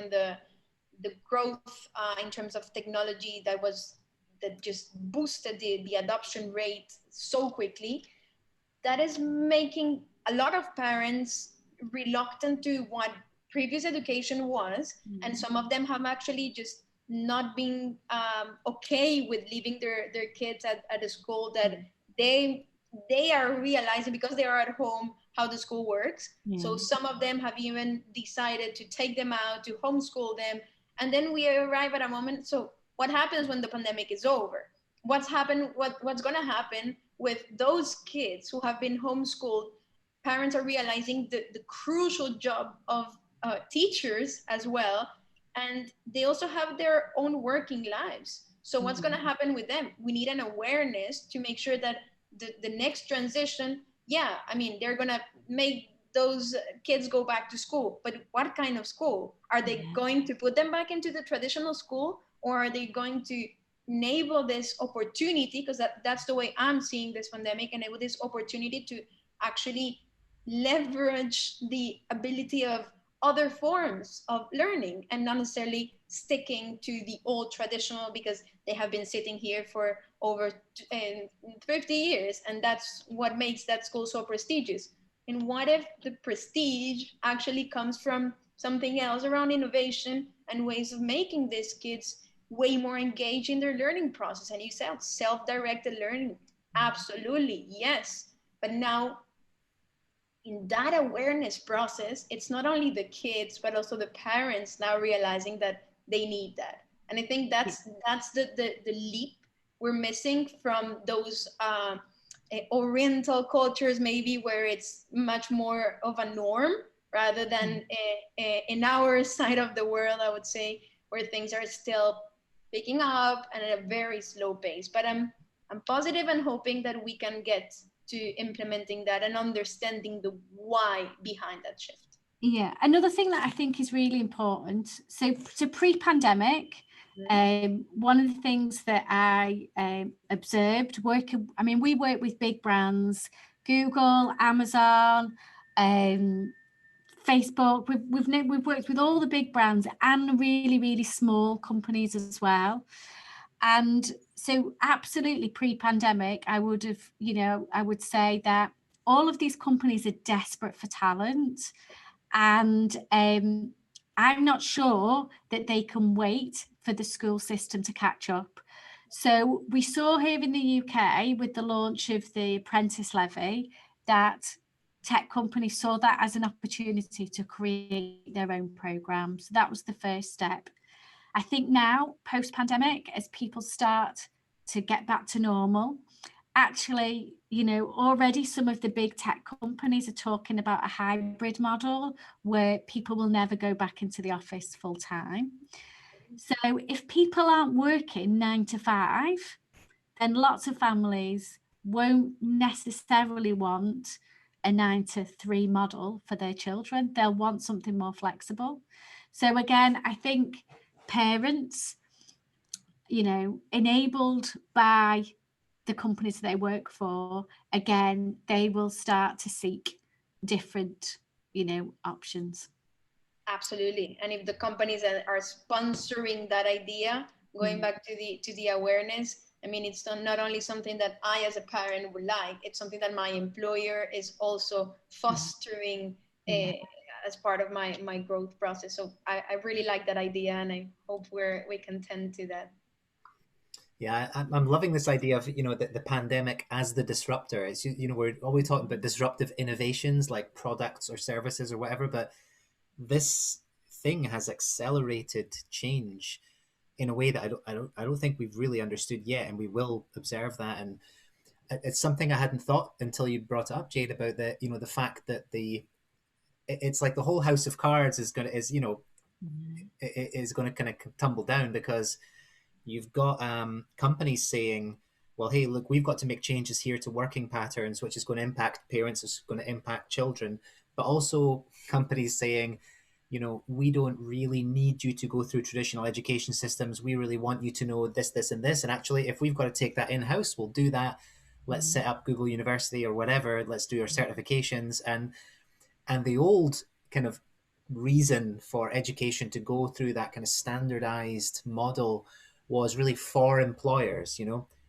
and the growth in terms of technology that just boosted the adoption rate so quickly, that is making a lot of parents reluctant to what previous education was. And some of them have actually just not been okay with leaving their kids at a school that they are realizing, because they are at home, how the school works. So some of them have even decided to take them out, to homeschool them. And then we arrive at a moment. So what happens when the pandemic is over? What's going to happen with those kids who have been homeschooled? Parents are realizing the crucial job of teachers as well. And they also have their own working lives. So what's going to happen with them? We need an awareness to make sure that the next transition, they're going to make those kids go back to school. But what kind of school? Are they going to put them back into the traditional school, or are they going to enable this opportunity? Because that's the way I'm seeing this pandemic, enable this opportunity to actually leverage the ability of other forms of learning, and not necessarily sticking to the old traditional, because they have been sitting here for over 50 years, and that's what makes that school so prestigious. And what if the prestige actually comes from something else around innovation and ways of making these kids way more engaged in their learning process? And you said self-directed learning. Absolutely, yes. But now, in that awareness process, it's not only the kids, but also the parents now realizing that they need that. And I think that's the leap we're missing from those Oriental cultures, maybe, where it's much more of a norm, rather than in our side of the world, I would say, where things are still picking up and at a very slow pace. But I'm positive and hoping that we can get to implementing that and understanding the why behind that shift. Yeah, another thing that I think is really important. So pre-pandemic, one of the things that I observed we work with big brands, Google, Amazon, Facebook. We've worked with all the big brands and really, really small companies as well. And so absolutely pre-pandemic, I would say that all of these companies are desperate for talent. And I'm not sure that they can wait for the school system to catch up. So we saw here in the UK with the launch of the apprentice levy that tech companies saw that as an opportunity to create their own programs. So that was the first step. I think now, post-pandemic, as people start to get back to normal, actually, already some of the big tech companies are talking about a hybrid model where people will never go back into the office full time. So if people aren't working 9 to 5, then lots of families won't necessarily want a 9 to 3 model for their children. They'll want something more flexible. So again, I think parents, enabled by the companies they work for, again, they will start to seek different, options. Absolutely. And if the companies are sponsoring that idea, going back to the awareness, it's not only something that I as a parent would like, it's something that my employer is also fostering as part of my growth process. So I really like that idea, and I hope we can tend to that. Yeah, I'm loving this idea of, the pandemic as the disruptor. It's, we're always talking about disruptive innovations like products or services or whatever, but this thing has accelerated change in a way that I don't think we've really understood yet, and we will observe that. And it's something I hadn't thought until you brought it up, Jade, about the fact that it's like the whole house of cards is going to kind of tumble down, because you've got companies saying, well, hey, look, we've got to make changes here to working patterns, which is going to impact parents, it's going to impact children. But also companies saying, we don't really need you to go through traditional education systems. We really want you to know this, this, and this. And actually, if we've got to take that in-house, we'll do that. Let's set up Google University or whatever. Let's do our certifications. And the old kind of reason for education to go through that kind of standardized model was really for employers,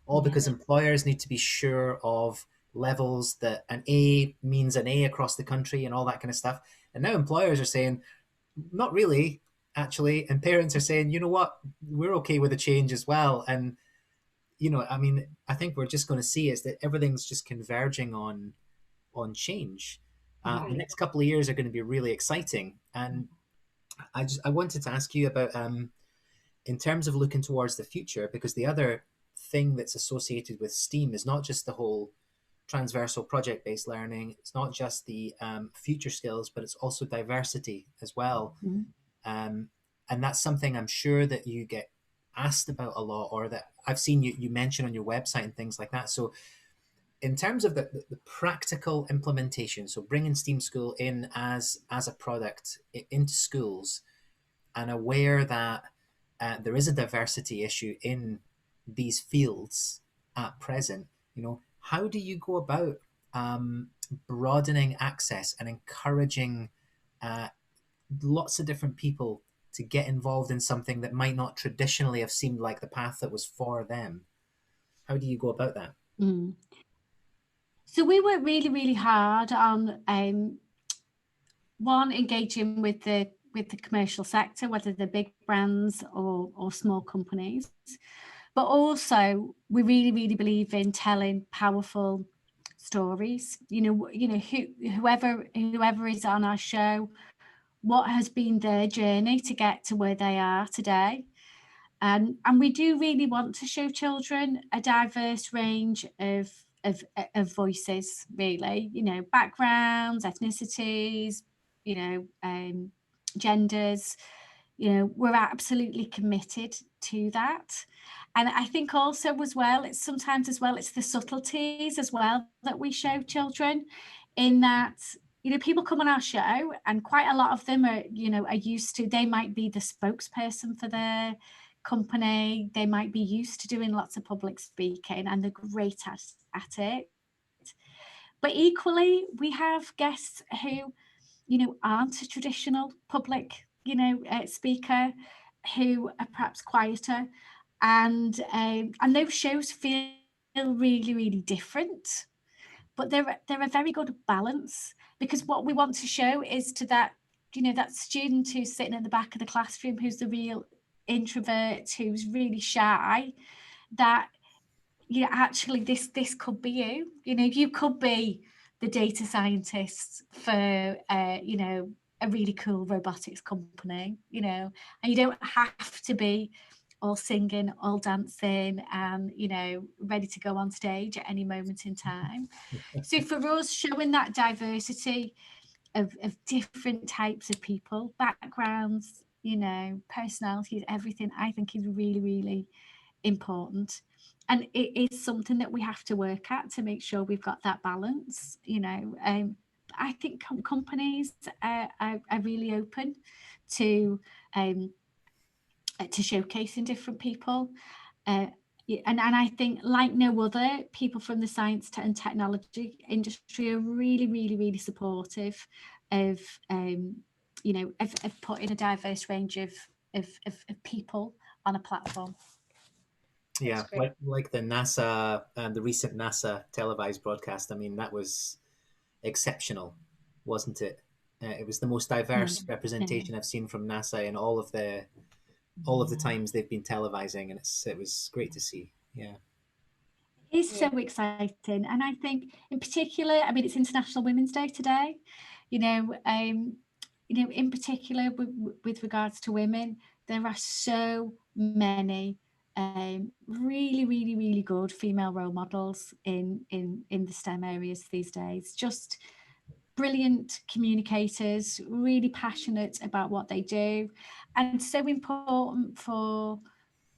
all because employers need to be sure of levels, that an A means an A across the country and all that kind of stuff. And now employers are saying, not really, actually. And parents are saying, you know what, we're okay with a change as well. And, I mean, I think we're just going to see is that everything's just converging on change. The next couple of years are going to be really exciting. And I wanted to ask you about, in terms of looking towards the future, because the other thing that's associated with STEAM is not just the whole transversal project-based learning, it's not just the future skills, but it's also diversity as well. And that's something I'm sure that you get asked about a lot, or that I've seen you mention on your website and things like that. So in terms of the practical implementation, so bringing STEAM School in as a product into schools, and aware that there is a diversity issue in these fields at present, how do you go about broadening access and encouraging lots of different people to get involved in something that might not traditionally have seemed like the path that was for them? How do you go about that? So we work really, really hard on one, engaging with the commercial sector, whether they're big brands or small companies, but also we really, really believe in telling powerful stories. Whoever is on our show, what has been their journey to get to where they are today. And we do really want to show children a diverse range of voices, really, backgrounds, ethnicities, genders. We're absolutely committed to that. And I think also as well, it's the subtleties as well that we show children, in that, people come on our show and quite a lot of them are used to, they might be the spokesperson for their company, they might be used to doing lots of public speaking and they're great at it. But equally, we have guests who, aren't a traditional public, speaker, who are perhaps quieter, and those shows feel really, really different. But they're a very good balance, because what we want to show is to that, that student who's sitting at the back of the classroom, who's the real introvert, who's really shy, that actually this could be you. You could be the data scientist for a really cool robotics company, and you don't have to be all singing, all dancing, and ready to go on stage at any moment in time. So for us, showing that diversity of different types of people, backgrounds, personalities, everything, I think is really, really important. And it is something that we have to work at to make sure we've got that balance. I think companies are really open to showcasing different people. And I think, like no other, people from the science and technology industry are really, really, really supportive of putting a diverse range of people on a platform. Yeah, like the NASA and the recent NASA televised broadcast. I mean, that was exceptional, wasn't it? It was the most diverse representation I've seen from NASA in all of the times they've been televising, and it was great to see. Yeah, it's so exciting. And I think in particular, I mean, it's International Women's Day today. In particular with regards to women, there are so many really, really, really good female role models in the STEM areas these days. Just brilliant communicators, really passionate about what they do, and so important for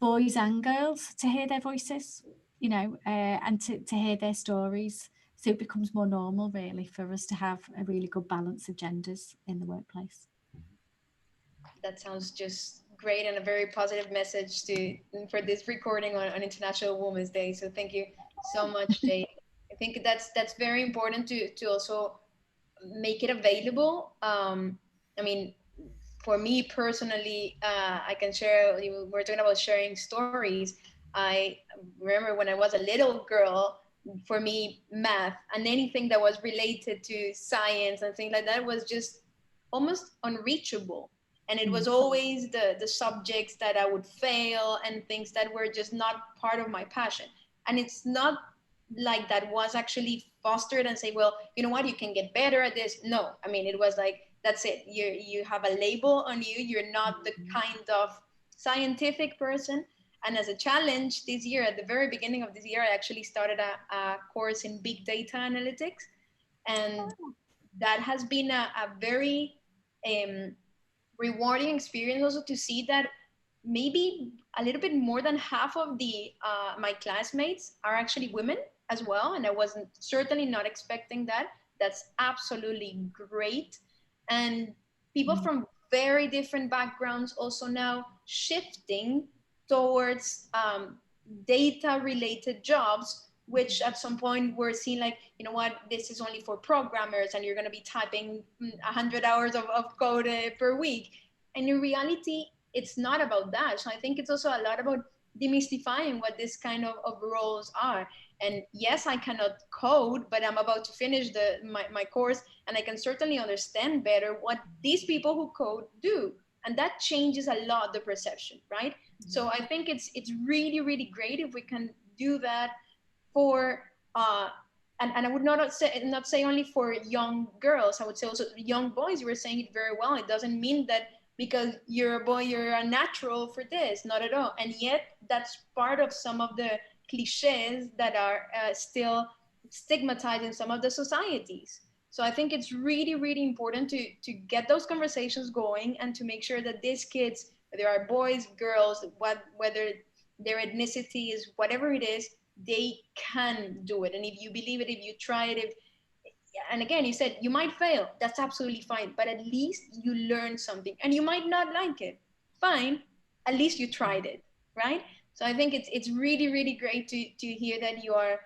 boys and girls to hear their voices, and to hear their stories. So it becomes more normal, really, for us to have a really good balance of genders in the workplace. That sounds just great, and a very positive message for this recording on International Women's Day. So thank you so much, Jade. I think that's very important to also make it available. I mean, for me personally, I can share, we're talking about sharing stories. I remember when I was a little girl, for me, math and anything that was related to science and things like that was just almost unreachable. And it was always the subjects that I would fail and things that were just not part of my passion. And it's not like that was actually fostered and say, well, you know what, you can get better at this. No, I mean, it was like, that's it. You have a label on you. You're not the kind of scientific person. And as a challenge this year, at the very beginning of this year, I actually started a course in big data analytics. And that has been a very rewarding experience also to see that maybe a little bit more than half of the my classmates are actually women as well, and I wasn't certainly not expecting that. That's absolutely great. And people from very different backgrounds also now shifting towards data related jobs, which at some point we're seeing like, you know what, this is only for programmers and you're going to be typing 100 hours of code per week. And in reality, it's not about that. So I think it's also a lot about demystifying what this kind of roles are. And yes, I cannot code, but I'm about to finish my course, and I can certainly understand better what these people who code do. And that changes a lot the perception, right? So I think it's really, really great if we can do that for and I would not say only for young girls. I would say also young boys. You were saying it very well. It doesn't mean that because you're a boy, you're a natural for this. Not at all. And yet, that's part of some of the cliches that are still stigmatized in some of the societies. So I think it's really, really important to get those conversations going and to make sure that these kids, whether are boys, girls, whether their ethnicity is whatever it is, they can do it. And if you believe it, if you try it, and again, you said you might fail, that's absolutely fine, but at least you learned something. And you might not like it, fine, at least you tried it, right? So I think it's really, really great to hear that you are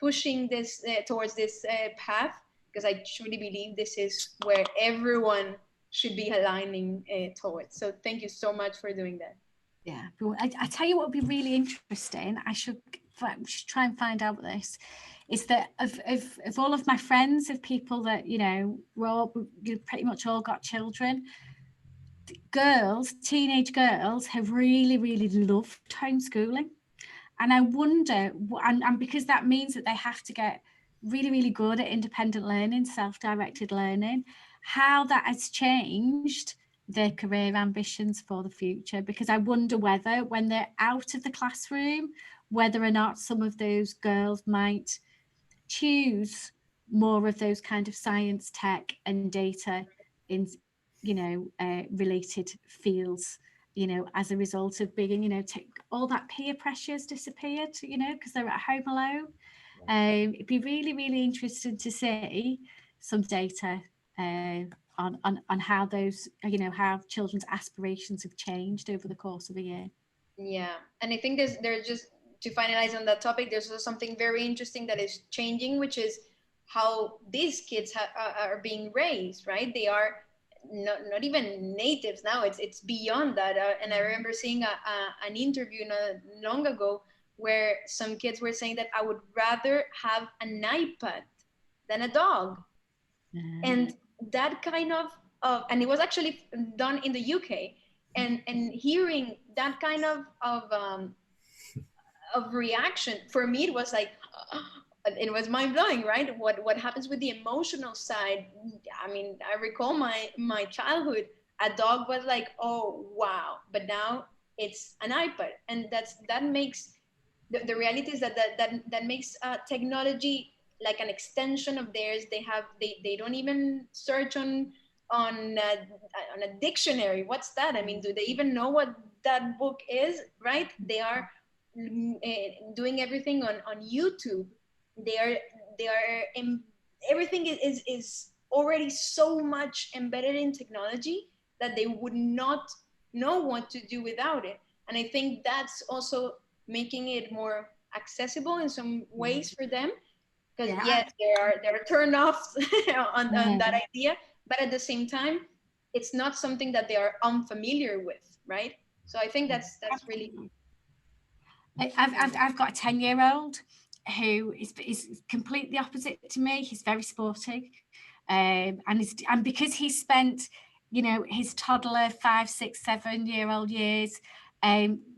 pushing this towards this path, because I truly believe this is where everyone should be aligning towards. So thank you so much for doing that. Yeah, I tell you what would be really interesting. I should try and find out this. Is that of all of my friends, of people that, you know, pretty much all got children, girls, teenage girls have really, really loved homeschooling. And I wonder, and because that means that they have to get really, really good at independent learning, self-directed learning, how that has changed their career ambitions for the future. Because I wonder whether when they're out of the classroom, whether or not some of those girls might choose more of those kind of science, tech and data in, you know, related fields, you know, as a result of being, you know, all that peer pressure's disappeared, you know, because they're at home alone. It'd be really, really interesting to see some data on how those, you know, how children's aspirations have changed over the course of a year. Yeah, and I think there's just to finalize on that topic, there's also something very interesting that is changing, which is how these kids are being raised, right? They are not even natives now. It's beyond that. And I remember seeing an interview not long ago where some kids were saying that I would rather have an iPad than a dog. And that kind of and it was actually done in the UK. And hearing that kind of reaction, for me it was like it was mind-blowing, right? What happens with the emotional side. I mean, I recall my childhood, a dog was like, oh wow, but now it's an iPad. And that makes the reality is that makes technology like an extension of theirs. They don't even search on a dictionary. What's that? I mean, do they even know what that book is, right? They are doing everything on YouTube. They are everything is already so much embedded in technology that they would not know what to do without it. And I think that's also making it more accessible in some ways for them, because yes, there are turn-offs on that idea, but at the same time, it's not something that they are unfamiliar with, right? So I think that's really. I've got a 10-year-old who is completely opposite to me. He's very sporty, and because he spent, his toddler 5, 6, 7-year-old years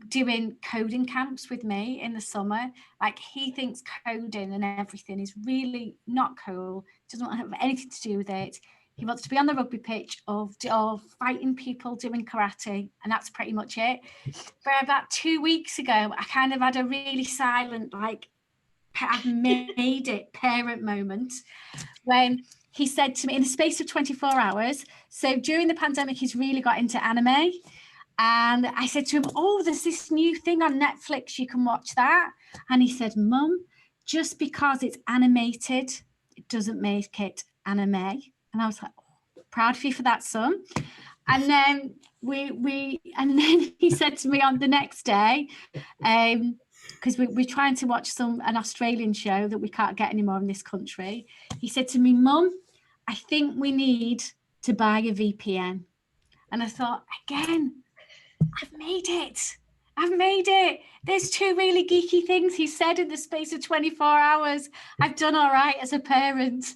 doing coding camps with me in the summer. Like, he thinks coding and everything is really not cool, doesn't have anything to do with it. He wants to be on the rugby pitch or fighting people, doing karate, and that's pretty much it. But about 2 weeks ago, I kind of had a really silent, like, I've made it parent moment, when he said to me, in the space of 24 hours, so during the pandemic, he's really got into anime. And I said to him, oh, there's this new thing on Netflix, you can watch that. And he said, Mum, just because it's animated, it doesn't make it anime. And I was like, oh, proud of you for that, son. And then and then he said to me on the next day, because we're trying to watch an Australian show that we can't get anymore in this country. He said to me, Mum, I think we need to buy a VPN. And I thought, again, I've made it. There's 2 really geeky things he said in the space of 24 hours. I've done all right as a parent.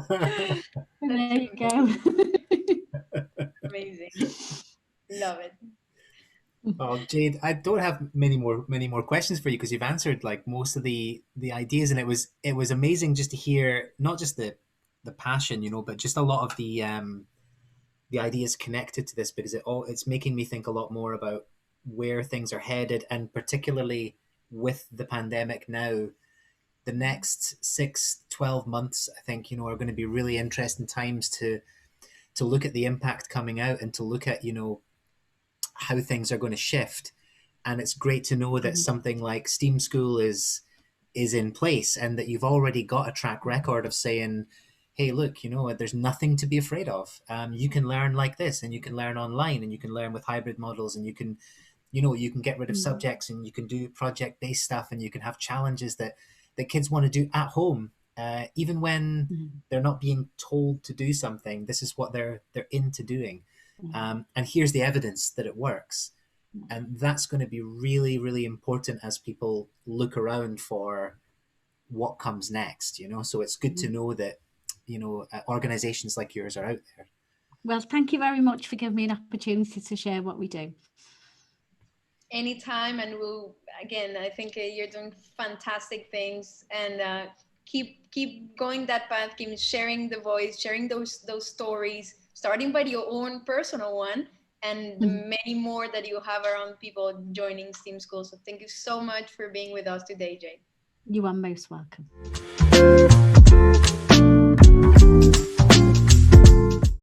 There you go. Amazing. Love it. Oh, Jade, I don't have many more questions for you, because you've answered like most of the ideas, and it was amazing just to hear not just the passion, but just a lot of the ideas connected to this, because it's making me think a lot more about where things are headed, and particularly with the pandemic now, the next 6-12 months, I think, are going to be really interesting times to look at the impact coming out, and to look at, how things are going to shift. And it's great to know that something like STEAM School is in place, and that you've already got a track record of saying, hey, look, there's nothing to be afraid of. You can learn like this, and you can learn online, and you can learn with hybrid models, and you can get rid of subjects, and you can do project-based stuff, and you can have challenges that kids want to do at home. Even when they're not being told to do something, this is what they're into doing. And here's the evidence that it works. And that's going to be really, really important as people look around for what comes next, So it's good to know that, organizations like yours are out there. Well, thank you very much for giving me an opportunity to share what we do. Anytime, and I think you're doing fantastic things, and keep going that path, keep sharing the voice, sharing those stories, starting by your own personal one, and the many more that you have around people joining STEAM School. So thank you so much for being with us today, Jade. You are most welcome.